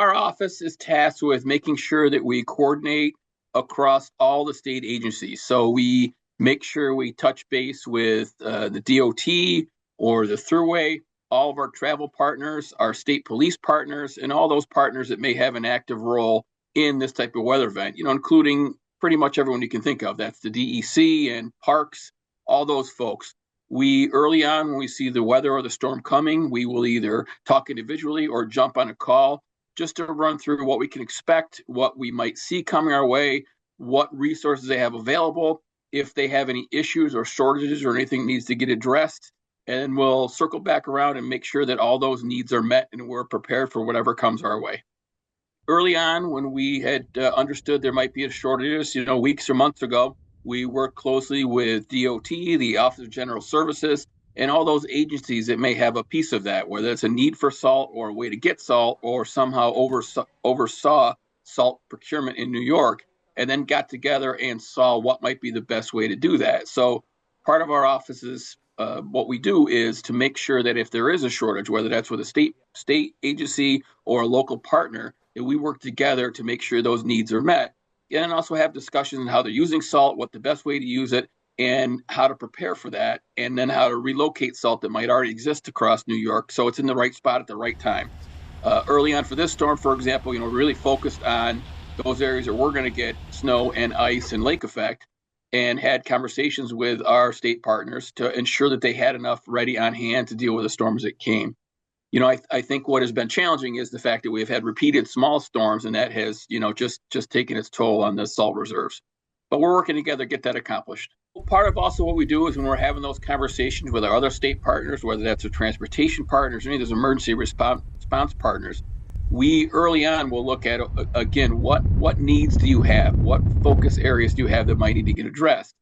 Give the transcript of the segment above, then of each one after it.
our office is tasked with making sure that we coordinate across all the state agencies. So we make sure we touch base with the DOT or the Thruway, all of our travel partners, our state police partners, and all those partners that may have an active role in this type of weather event, including pretty much everyone you can think of. That's the DEC and parks, all those folks. We early on, when we see the weather or the storm coming, we will either talk individually or jump on a call just to run through what we can expect, what we might see coming our way, what resources they have available, if they have any issues or shortages or anything needs to get addressed. And we'll circle back around and make sure that all those needs are met and we're prepared for whatever comes our way. Early on, when we had understood there might be a shortage, weeks or months ago, we worked closely with DOT, the Office of General Services, and all those agencies that may have a piece of that, whether it's a need for salt or a way to get salt or somehow oversaw salt procurement in New York, and then got together and saw what might be the best way to do that. So part of our offices, what we do is to make sure that if there is a shortage, whether that's with a state agency or a local partner, that we work together to make sure those needs are met. And also have discussions on how they're using salt, what the best way to use it, and how to prepare for that, and then how to relocate salt that might already exist across New York so it's in the right spot at the right time. Early on for this storm, for example, really focused on those areas where we're going to get snow and ice and lake effect, and had conversations with our state partners to ensure that they had enough ready on hand to deal with the storms that came. I think what has been challenging is the fact that we've had repeated small storms, and that has, just taken its toll on the salt reserves. But we're working together to get that accomplished. Part of also what we do is when we're having those conversations with our other state partners, whether that's the transportation partners or any of those emergency response partners, we early on will look at, again, what needs do you have? What focus areas do you have that might need to get addressed?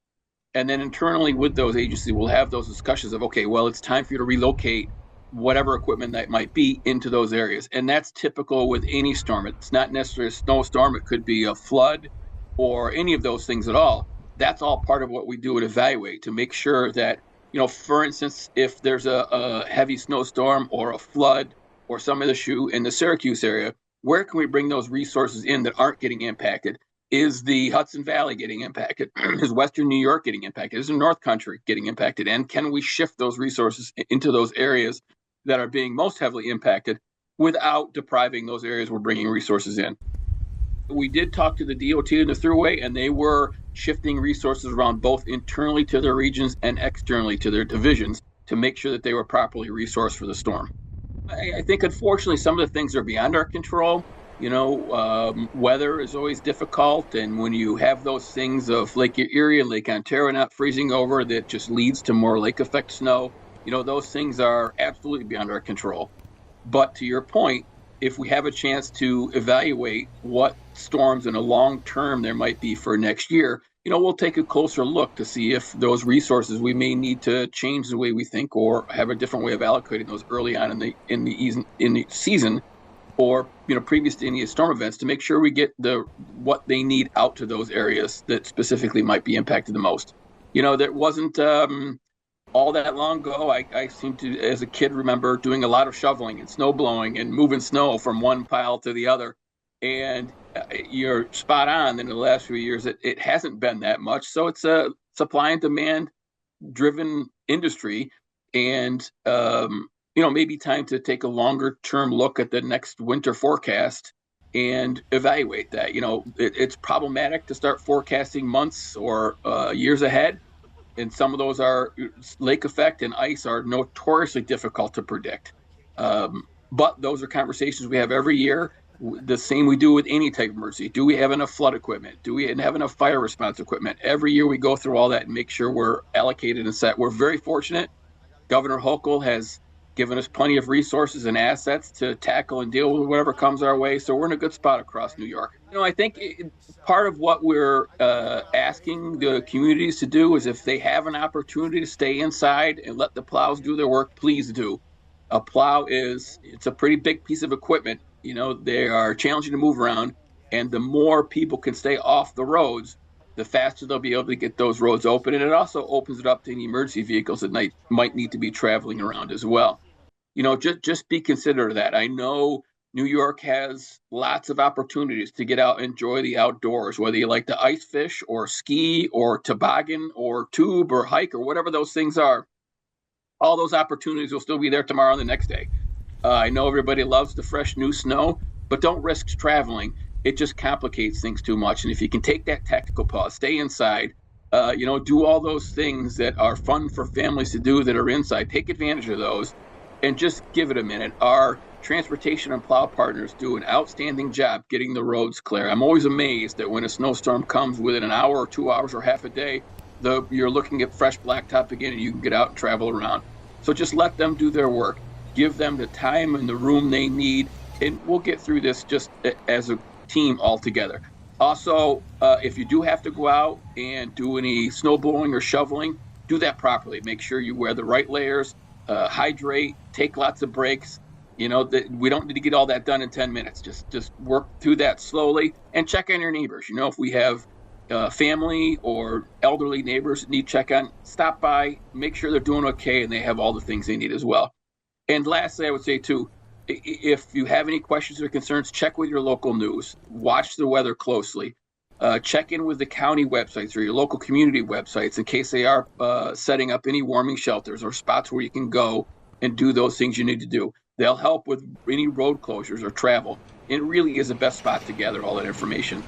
And then internally with those agencies, we'll have those discussions of, okay, well, it's time for you to relocate whatever equipment that might be into those areas. And that's typical with any storm. It's not necessarily a snowstorm. It could be a flood or any of those things at all. That's all part of what we do and evaluate to make sure that, for instance, if there's a heavy snowstorm or a flood or some issue in the Syracuse area, where can we bring those resources in that aren't getting impacted? Is the Hudson Valley getting impacted? Is Western New York getting impacted? Is the North Country getting impacted? And can we shift those resources into those areas that are being most heavily impacted without depriving those areas we're bringing resources in? We did talk to the DOT and the Thruway, and they were shifting resources around both internally to their regions and externally to their divisions to make sure that they were properly resourced for the storm. I think, unfortunately, some of the things are beyond our control. Weather is always difficult, and when you have those things of Lake Erie and Lake Ontario not freezing over, that just leads to more lake effect snow. Those things are absolutely beyond our control. But to your point, if we have a chance to evaluate what storms in a long term there might be for next year, we'll take a closer look to see if those resources we may need to change the way we think or have a different way of allocating those early on in the season, or previous to any storm events, to make sure we get what they need out to those areas that specifically might be impacted the most. That wasn't all that long ago. I seem to, as a kid, remember doing a lot of shoveling and snow blowing and moving snow from one pile to the other. And you're spot on. In the last few years, it hasn't been that much. So it's a supply and demand driven industry. And, maybe time to take a longer term look at the next winter forecast and evaluate that. It's problematic to start forecasting months or years ahead. And some of those are lake effect and ice are notoriously difficult to predict. But those are conversations we have every year. The same we do with any type of emergency. Do we have enough flood equipment? Do we have enough fire response equipment? Every year we go through all that and make sure we're allocated and set. We're very fortunate. Governor Hochul has given us plenty of resources and assets to tackle and deal with whatever comes our way. So we're in a good spot across New York. I think part of what we're asking the communities to do is, if they have an opportunity to stay inside and let the plows do their work, please do. A plow it's a pretty big piece of equipment. They are challenging to move around, and the more people can stay off the roads, the faster they'll be able to get those roads open. And it also opens it up to any emergency vehicles that might need to be traveling around as well. Just be considerate of that. I know New York has lots of opportunities to get out and enjoy the outdoors, whether you like to ice fish or ski or toboggan or tube or hike or whatever those things are. All those opportunities will still be there tomorrow and the next day. I know everybody loves the fresh new snow, but don't risk traveling. It just complicates things too much. And if you can take that tactical pause, stay inside, do all those things that are fun for families to do that are inside, take advantage of those and just give it a minute. Our transportation and plow partners do an outstanding job getting the roads clear. I'm always amazed that when a snowstorm comes within an hour or 2 hours or half a day, you're looking at fresh blacktop again and you can get out and travel around. So just let them do their work. Give them the time and the room they need, and we'll get through this just as a team all together. Also, if you do have to go out and do any snowblowing or shoveling, do that properly. Make sure you wear the right layers, hydrate, take lots of breaks. We don't need to get all that done in 10 minutes. Just work through that slowly and check on your neighbors. If we have family or elderly neighbors that need check on, stop by, make sure they're doing okay and they have all the things they need as well. And lastly, I would say too, if you have any questions or concerns, check with your local news, watch the weather closely, check in with the county websites or your local community websites in case they are setting up any warming shelters or spots where you can go and do those things you need to do. They'll help with any road closures or travel. It really is the best spot to gather all that information.